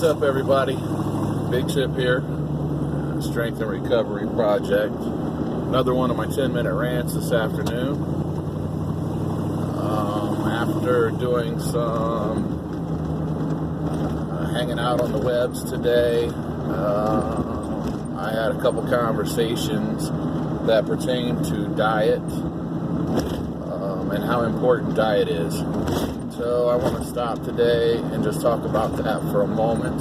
up, everybody? Big Chip here, Strength and Recovery Project. Another one of my 10-minute rants this afternoon. After doing some hanging out on the webs today, I had a couple conversations that pertain to diet and how important diet is. So I want to stop today and just talk about that for a moment.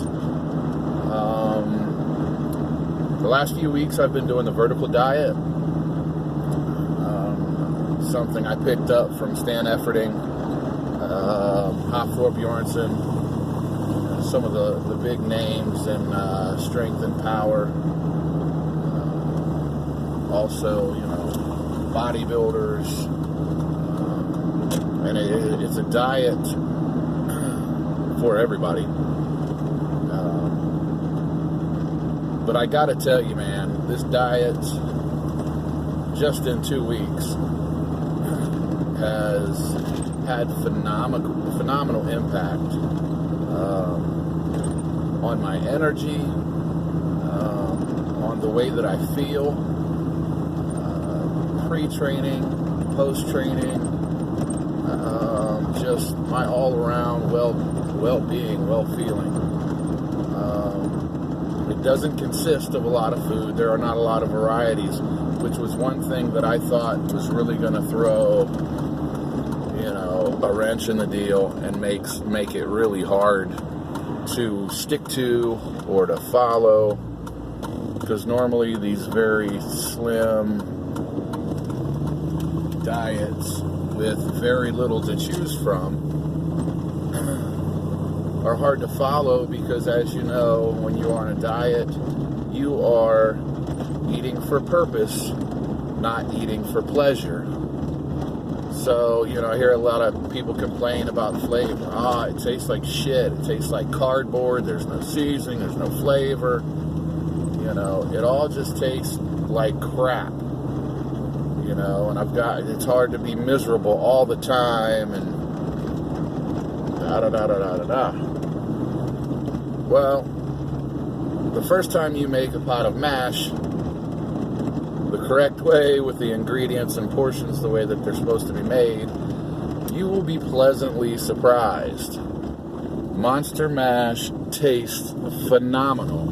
The last few weeks I've been doing the vertical diet, something I picked up from Stan Efferdings, Bjornsson, some of the big names in strength and power. Also, bodybuilders. And it's a diet for everybody. But I gotta tell you, man, this diet, just in 2 weeks, has had phenomenal impact on my energy, on the way that I feel, pre-training, post-training, just my all-around well-being, well-feeling. It doesn't consist of a lot of food. There are not a lot of varieties, which was one thing that I thought was really going to throw, a wrench in the deal and make it really hard to stick to or to follow, because normally these very slim diets with very little to choose from are hard to follow, because as you know, when you are on a diet, you are eating for purpose, not eating for pleasure. So, I hear a lot of people complain about flavor. It tastes like shit. It tastes like cardboard. There's no seasoning. There's no flavor. It all just tastes like crap. And it's hard to be miserable all the time and da-da-da-da-da-da-da. Well, the first time you make a pot of mash the correct way, with the ingredients and portions the way that they're supposed to be made, you will be pleasantly surprised. Monster Mash tastes phenomenal.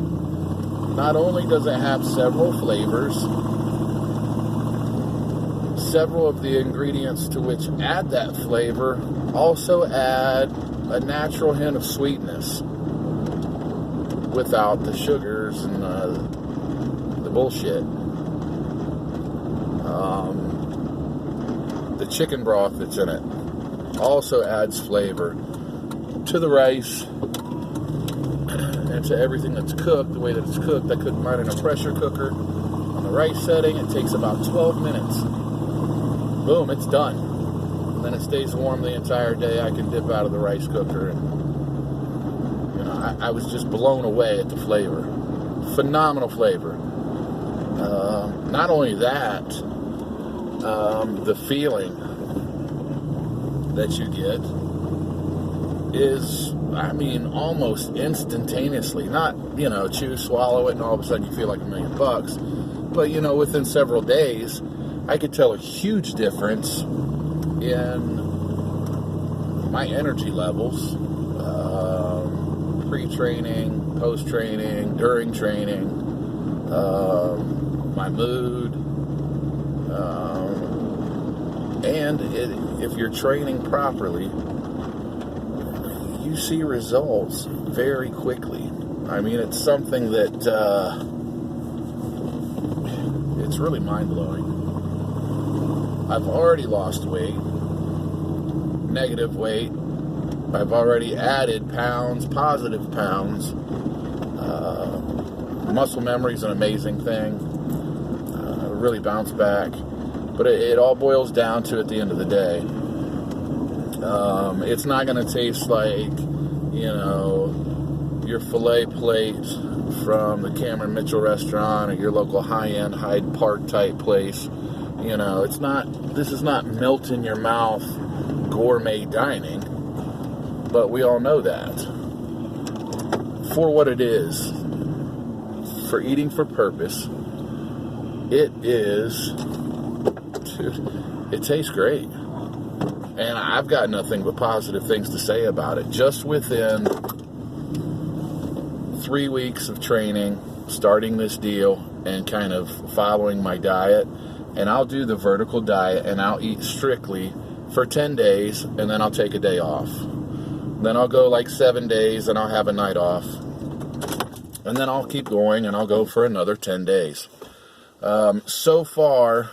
Not only does it have several flavors, several of the ingredients to which add that flavor also add a natural hint of sweetness without the sugars and the bullshit. The chicken broth that's in it also adds flavor to the rice and to everything that's cooked, the way that it's cooked. I cook mine in a pressure cooker on the rice setting. It takes about 12 minutes. Boom, it's done. And then it stays warm the entire day. I can dip out of the rice cooker, and I was just blown away at the flavor. Phenomenal flavor. Not only that, the feeling that you get is, almost instantaneously. Not, chew, swallow it, and all of a sudden you feel like $1 million. But, within several days, I could tell a huge difference in my energy levels, pre-training, post-training, during training, my mood, and if you're training properly, you see results very quickly. It's something that it's really mind-blowing. I've already lost weight, negative weight. I've already added pounds, positive pounds. Muscle memory is an amazing thing. Really bounce back. But it all boils down to, at the end of the day, it's not going to taste like, your filet plate from the Cameron Mitchell restaurant or your local high-end Hyde Park type place. This is not melt in your mouth gourmet dining, but we all know that. for what it is, for eating for purpose, it is, dude, it tastes great. And I've got nothing but positive things to say about it. Just within 3 weeks of training, starting this deal, and kind of following my diet, and I'll do the vertical diet, and I'll eat strictly for 10 days, and then I'll take a day off. Then I'll go like 7 days, and I'll have a night off. And then I'll keep going, and I'll go for another 10 days. So far,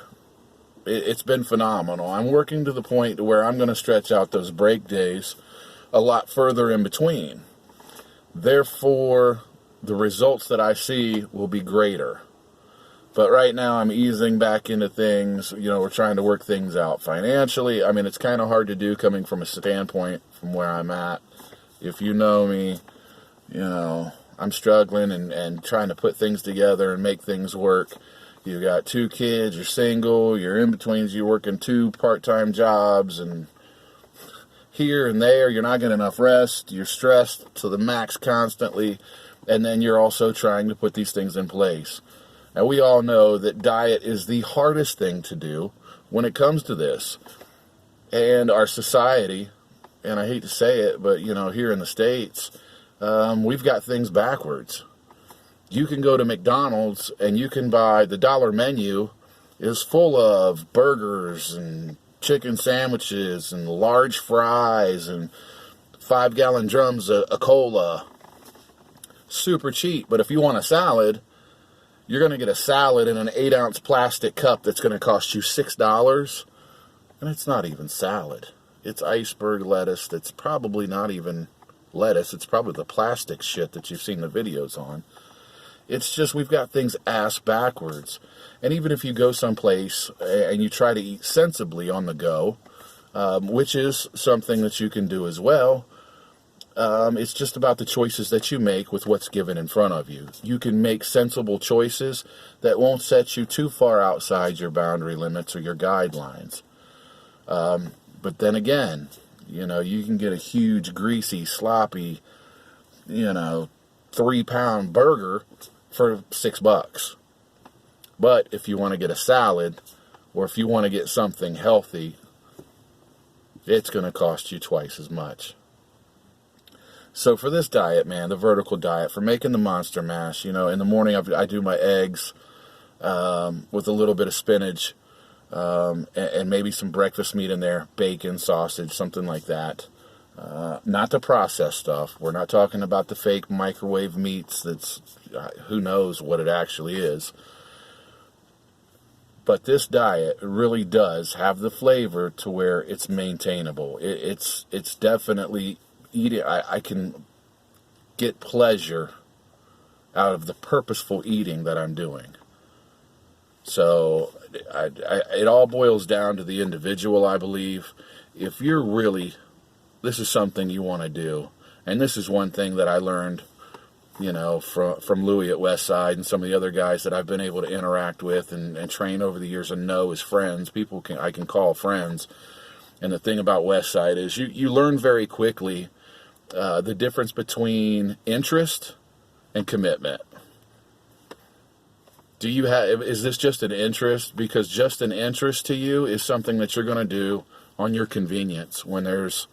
it's been phenomenal. I'm working to the point where I'm going to stretch out those break days a lot further in between. Therefore, the results that I see will be greater. But right now, I'm easing back into things. You know, we're trying to work things out financially. I mean, it's kind of hard to do coming from a standpoint from where I'm at. If you know me, you know, I'm struggling and trying to put things together and make things work. You got 2 kids, you're single, you're in betweens, you're working 2 part-time jobs, and here and there, you're not getting enough rest, you're stressed to the max constantly, and then you're also trying to put these things in place. And we all know that diet is the hardest thing to do when it comes to this. And our society, and I hate to say it, but, you know, here in the States, we've got things backwards. You can go to McDonald's and you can buy, the dollar menu is full of burgers and chicken sandwiches and large fries and 5-gallon drums of cola. Super cheap. But if you want a salad, you're going to get a salad in an 8-ounce plastic cup that's going to cost you $6. And it's not even salad. It's iceberg lettuce that's probably not even lettuce. It's probably the plastic shit that you've seen the videos on. It's just we've got things ass backwards. And even if you go someplace and you try to eat sensibly on the go, which is something that you can do as well, it's just about the choices that you make with what's given in front of you. You can make sensible choices that won't set you too far outside your boundary limits or your guidelines. But then again, you know, you can get a huge, greasy, sloppy, you know, 3-pound burger for $6. But if you want to get a salad, or if you want to get something healthy, it's going to cost you twice as much. So for this diet, man, the vertical diet, for making the monster mash, you know, in the morning I do my eggs with a little bit of spinach and maybe some breakfast meat in there, bacon, sausage, something like that. Not the processed stuff. We're not talking about the fake microwave meats that's, who knows what it actually is. But this diet really does have the flavor to where it's maintainable. It's definitely eating. I can get pleasure out of the purposeful eating that I'm doing. So it all boils down to the individual, I believe. If you're really, this is something you want to do, and this is one thing that I learned, you know, from Louie at Westside and some of the other guys that I've been able to interact with and train over the years and know as friends, people I can call friends. And the thing about Westside is you learn very quickly the difference between interest and commitment. Is this just an interest? Because just an interest to you is something that you're going to do on your convenience when there's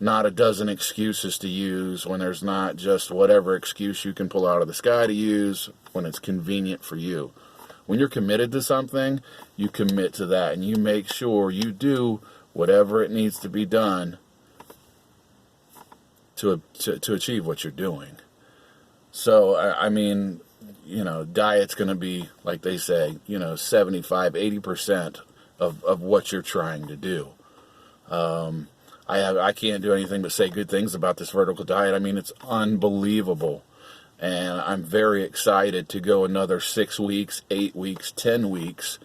not a dozen excuses to use, when there's not just whatever excuse you can pull out of the sky to use, when it's convenient for you. When you're committed to something, you commit to that, and you make sure you do whatever it needs to be done to achieve what you're doing. So, I mean, you know, diet's going to be, like they say, you know, 75, 80% of what you're trying to do. I can't do anything but say good things about this vertical diet. I mean, it's unbelievable. And I'm very excited to go another 6 weeks, 8 weeks, 10 weeks,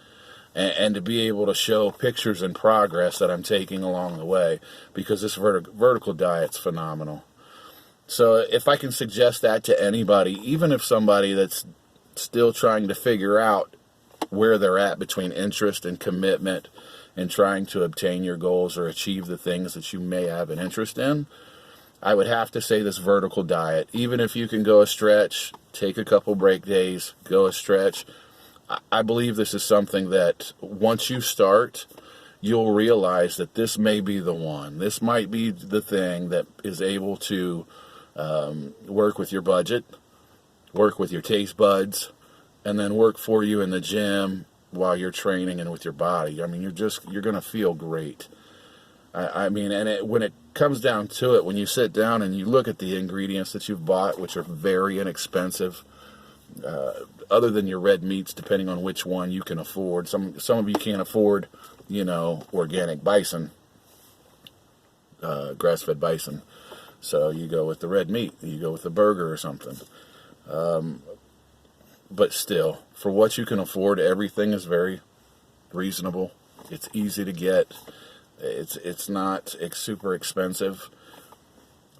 and to be able to show pictures and progress that I'm taking along the way, because this vertical diet's phenomenal. So if I can suggest that to anybody, even if somebody that's still trying to figure out where they're at between interest and commitment and trying to obtain your goals or achieve the things that you may have an interest in, I would have to say this vertical diet. Even if you can go a stretch, take a couple break days, go a stretch. I believe this is something that once you start, you'll realize that this may be the one. This might be the thing that is able to work with your budget, work with your taste buds, and then work for you in the gym while you're training and with your body. I mean, you're going to feel great. I mean, and when it comes down to it, when you sit down and you look at the ingredients that you've bought, which are very inexpensive, other than your red meats, depending on which one you can afford. Some of you can't afford, organic bison, grass-fed bison. So you go with the red meat. You go with the burger or something. But still, for what you can afford, everything is very reasonable. It's easy to get. It's not super expensive.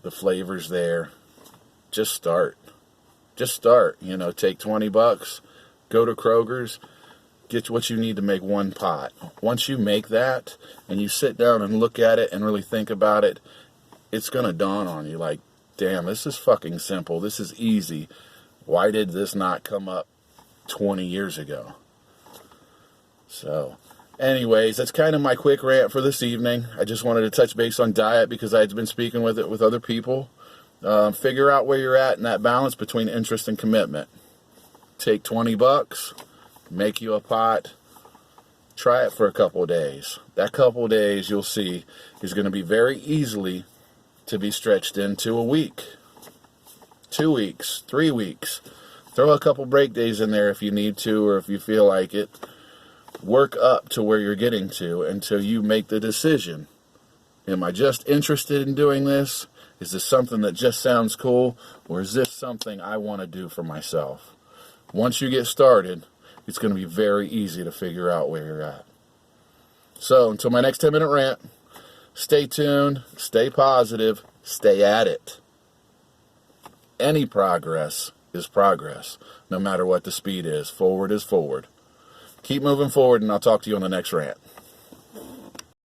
The flavor's there. Just start. Take $20, go to Kroger's, get what you need to make one pot. Once you make that and you sit down and look at it and really think about it, it's going to dawn on you like, damn, this is fucking simple. This is easy. Why did this not come up 20 years ago? So, anyways, that's kind of my quick rant for this evening. I just wanted to touch base on diet because I had been speaking with it with other people. Figure out where you're at in that balance between interest and commitment. Take $20, make you a pot, try it for a couple of days. That couple of days, you'll see, is going to be very easily to be stretched into a week, 2 weeks, 3 weeks. Throw a couple break days in there if you need to or if you feel like it. Work up to where you're getting to until you make the decision. Am I just interested in doing this? Is this something that just sounds cool? Or is this something I want to do for myself? Once you get started, it's going to be very easy to figure out where you're at. So, until my next 10-minute rant, stay tuned, stay positive, stay at it. Any progress is progress, no matter what the speed is. Forward is forward. Keep moving forward, and I'll talk to you on the next rant.